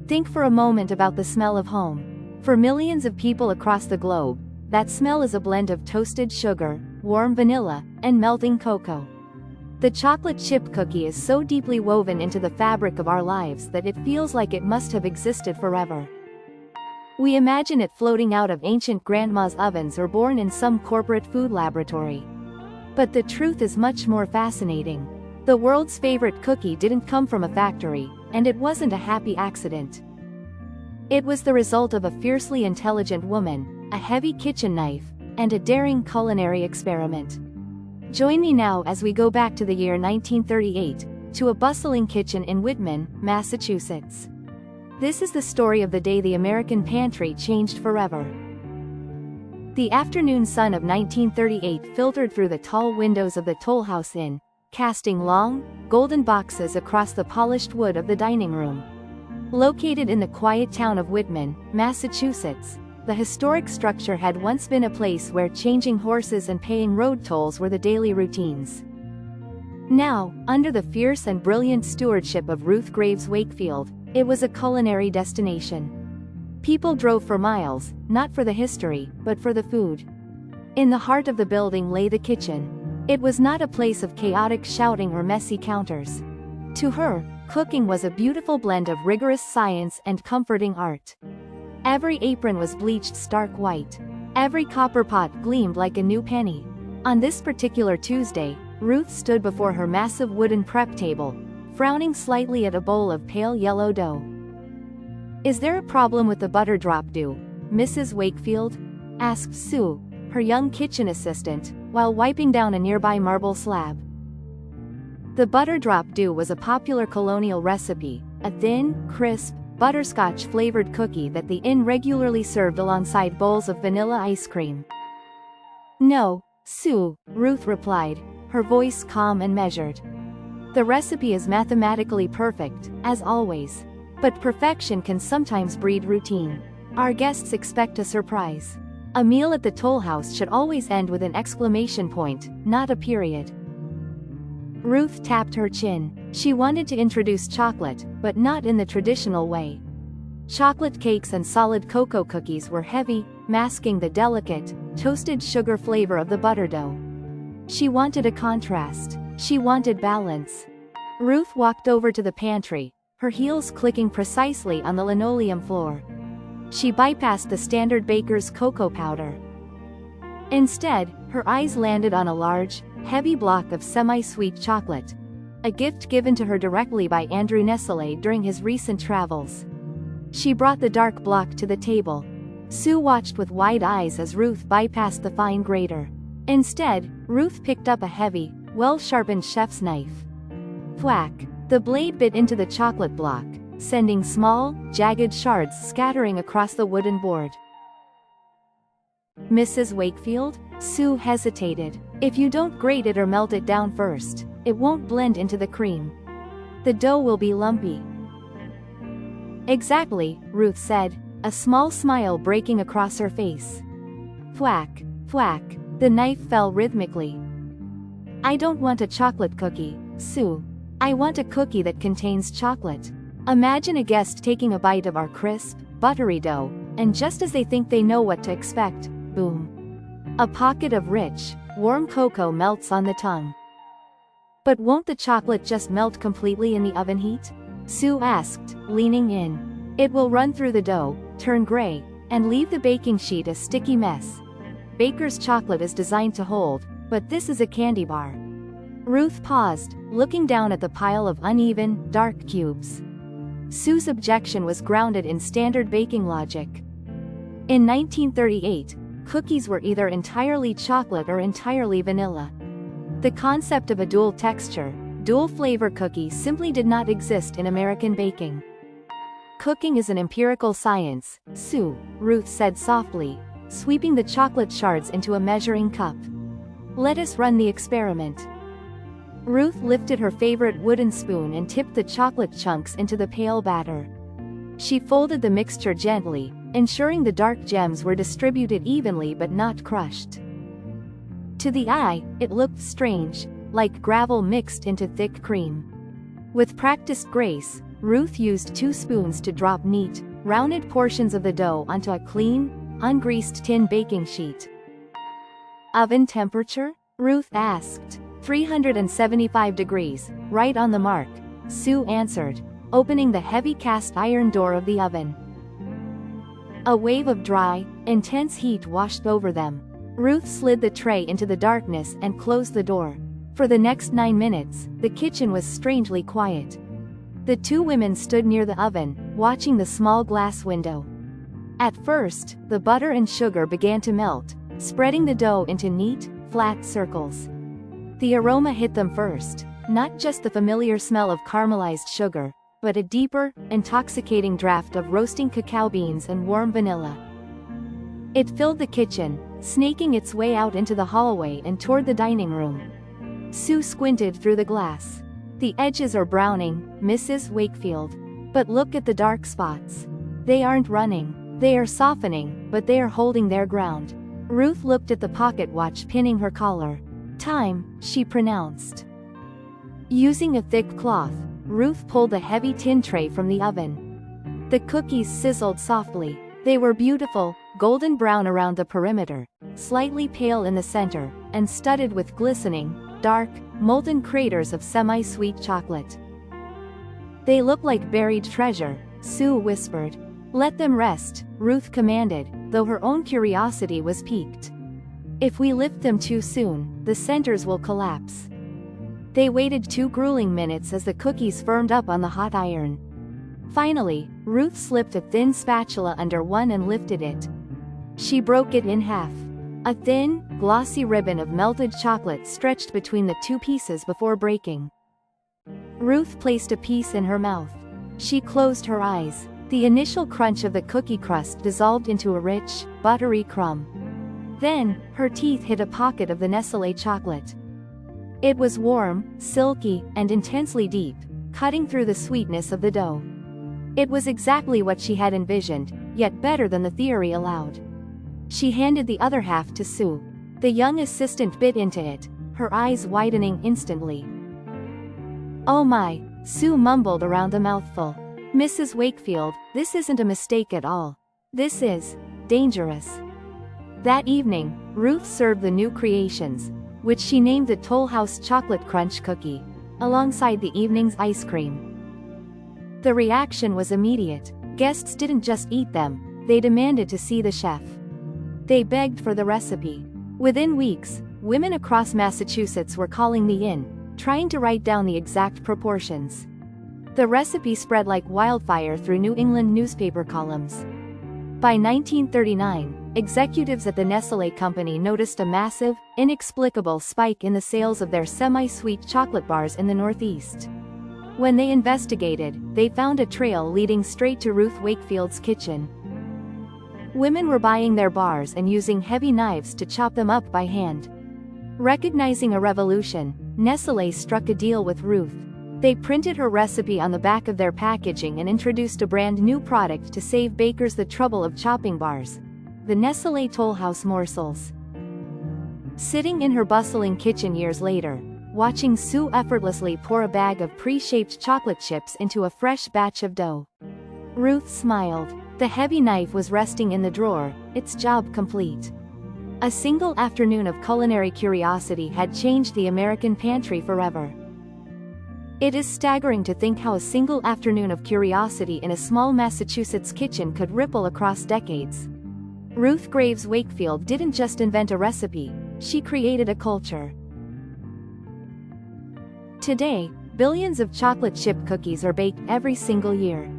Think for a moment about the smell of home. For millions of people across the globe, that smell is a blend of toasted sugar, warm vanilla, and melting cocoa. The chocolate chip cookie is so deeply woven into the fabric of our lives that it feels like it must have existed forever. We imagine it floating out of ancient grandma's ovens or born in some corporate food laboratory. But the truth is much more fascinating. The world's favorite cookie didn't come from a factory, and it wasn't a happy accident. It was the result of a fiercely intelligent woman, a heavy kitchen knife, and a daring culinary experiment. Join me now as we go back to the year 1938, to a bustling kitchen in Whitman, Massachusetts. This is the story of the day the American pantry changed forever. The afternoon sun of 1938 filtered through the tall windows of the Toll House Inn, casting long, golden boxes across the polished wood of the dining room. Located in the quiet town of Whitman, Massachusetts, the historic structure had once been a place where changing horses and paying road tolls were the daily routines. Now, under the fierce and brilliant stewardship of Ruth Graves Wakefield, it was a culinary destination. People drove for miles, not for the history, but for the food. In the heart of the building lay the kitchen. It was not a place of chaotic shouting or messy counters. To her, cooking was a beautiful blend of rigorous science and comforting art. Every apron was bleached stark white. Every copper pot gleamed like a new penny. On this particular Tuesday, Ruth stood before her massive wooden prep table, frowning slightly at a bowl of pale yellow dough. "Is there a problem with the butter drop dough, Mrs. Wakefield?" asked Sue, her young kitchen assistant, while wiping down a nearby marble slab. The butter drop dough was a popular colonial recipe, a thin, crisp, butterscotch-flavored cookie that the inn regularly served alongside bowls of vanilla ice cream. "No, Sue," Ruth replied, her voice calm and measured. "The recipe is mathematically perfect, as always. But perfection can sometimes breed routine. Our guests expect a surprise. A meal at the Toll House should always end with an exclamation point, not a period." Ruth tapped her chin. She wanted to introduce chocolate, but not in the traditional way. Chocolate cakes and solid cocoa cookies were heavy, masking the delicate, toasted sugar flavor of the butter dough. She wanted a contrast. She wanted balance. Ruth walked over to the pantry, her heels clicking precisely on the linoleum floor. She bypassed the standard baker's cocoa powder. Instead, her eyes landed on a large, heavy block of semi-sweet chocolate, a gift given to her directly by Andrew Nestle during his recent travels. She brought the dark block to the table. Sue watched with wide eyes as Ruth bypassed the fine grater. Instead, Ruth picked up a heavy, well-sharpened chef's knife. Thwack! The blade bit into the chocolate block, sending small, jagged shards scattering across the wooden board. "Mrs. Wakefield?" Sue hesitated. "If you don't grate it or melt it down first, it won't blend into the cream. The dough will be lumpy." "Exactly," Ruth said, a small smile breaking across her face. Thwack, thwack, the knife fell rhythmically. "I don't want a chocolate cookie, Sue. I want a cookie that contains chocolate. Imagine a guest taking a bite of our crisp, buttery dough, and just as they think they know what to expect, boom. A pocket of rich, warm cocoa melts on the tongue." "But won't the chocolate just melt completely in the oven heat?" Sue asked, leaning in. "It will run through the dough, turn gray, and leave the baking sheet a sticky mess. Baker's chocolate is designed to hold, but this is a candy bar." Ruth paused, looking down at the pile of uneven, dark cubes. Sue's objection was grounded in standard baking logic. In 1938, cookies were either entirely chocolate or entirely vanilla. The concept of a dual texture, dual flavor cookie simply did not exist in American baking. "Cooking is an empirical science, Sue," Ruth said softly, sweeping the chocolate shards into a measuring cup. "Let us run the experiment." Ruth lifted her favorite wooden spoon and tipped the chocolate chunks into the pale batter. She folded the mixture gently, ensuring the dark gems were distributed evenly but not crushed. To the eye, it looked strange, like gravel mixed into thick cream. With practiced grace, Ruth used 2 spoons to drop neat, rounded portions of the dough onto a clean, ungreased tin baking sheet. Oven temperature? Ruth asked. 375 degrees, right on the mark, Sue answered, opening the heavy cast iron door of the oven. A wave of dry, intense heat washed over them. Ruth slid the tray into the darkness and closed the door. For the next 9 minutes, the kitchen was strangely quiet. The 2 women stood near the oven, watching the small glass window. At first, the butter and sugar began to melt, spreading the dough into neat, flat circles. The aroma hit them first, not just the familiar smell of caramelized sugar, but a deeper, intoxicating draft of roasting cacao beans and warm vanilla. It filled the kitchen, snaking its way out into the hallway and toward the dining room. Sue squinted through the glass. The edges are browning, Mrs. Wakefield. But look at the dark spots. They aren't running. They are softening, but they are holding their ground. Ruth looked at the pocket watch pinning her collar. Time, she pronounced. Using a thick cloth, Ruth pulled a heavy tin tray from the oven. The cookies sizzled softly. They were beautiful, golden brown around the perimeter, slightly pale in the center, and studded with glistening, dark, molten craters of semi-sweet chocolate. They look like buried treasure, Sue whispered. Let them rest, Ruth commanded, though her own curiosity was piqued. If we lift them too soon, the centers will collapse. They waited 2 grueling minutes as the cookies firmed up on the hot iron. Finally, Ruth slipped a thin spatula under one and lifted it. She broke it in half. A thin, glossy ribbon of melted chocolate stretched between the 2 pieces before breaking. Ruth placed a piece in her mouth. She closed her eyes. The initial crunch of the cookie crust dissolved into a rich, buttery crumb. Then, her teeth hit a pocket of the Nestlé chocolate. It was warm, silky, and intensely deep, cutting through the sweetness of the dough. It was exactly what she had envisioned, yet better than the theory allowed. She handed the other half to Sue. The young assistant bit into it, her eyes widening instantly. Oh my, Sue mumbled around the mouthful. Mrs. Wakefield, this isn't a mistake at all. This is dangerous. That evening, Ruth served the new creations, which she named the Toll House Chocolate Crunch Cookie, alongside the evening's ice cream. The reaction was immediate. Guests didn't just eat them, they demanded to see the chef. They begged for the recipe. Within weeks, women across Massachusetts were calling the inn, trying to write down the exact proportions. The recipe spread like wildfire through New England newspaper columns. By 1939, executives at the Nestlé company noticed a massive, inexplicable spike in the sales of their semi-sweet chocolate bars in the Northeast. When they investigated, they found a trail leading straight to Ruth Wakefield's kitchen. Women were buying their bars and using heavy knives to chop them up by hand. Recognizing a revolution, Nestlé struck a deal with Ruth. They printed her recipe on the back of their packaging and introduced a brand new product to save bakers the trouble of chopping bars: the Nestlé Toll House morsels. Sitting in her bustling kitchen years later, watching Sue effortlessly pour a bag of pre-shaped chocolate chips into a fresh batch of dough, Ruth smiled. The heavy knife was resting in the drawer, its job complete. A single afternoon of culinary curiosity had changed the American pantry forever. It is staggering to think how a single afternoon of curiosity in a small Massachusetts kitchen could ripple across decades. Ruth Graves Wakefield didn't just invent a recipe, she created a culture. Today, billions of chocolate chip cookies are baked every single year.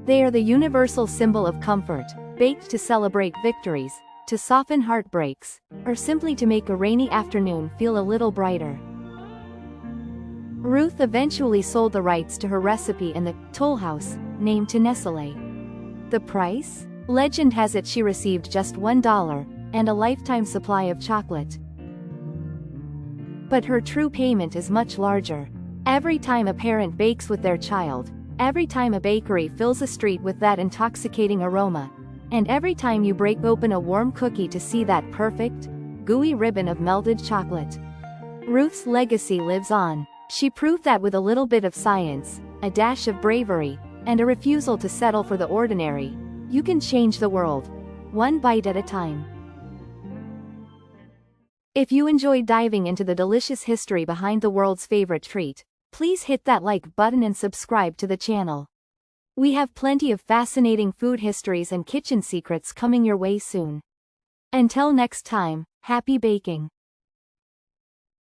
They are the universal symbol of comfort, baked to celebrate victories, to soften heartbreaks, or simply to make a rainy afternoon feel a little brighter. Ruth eventually sold the rights to her recipe and the Toll House name to Nestlé. The price? Legend has it she received just $1 and a lifetime supply of chocolate. But her true payment is much larger. Every time a parent bakes with their child, every time a bakery fills a street with that intoxicating aroma, and every time you break open a warm cookie to see that perfect, gooey ribbon of melted chocolate, Ruth's legacy lives on. She proved that with a little bit of science, a dash of bravery, and a refusal to settle for the ordinary, you can change the world. One bite at a time. If you enjoyed diving into the delicious history behind the world's favorite treat, please hit that like button and subscribe to the channel. We have plenty of fascinating food histories and kitchen secrets coming your way soon. Until next time, happy baking!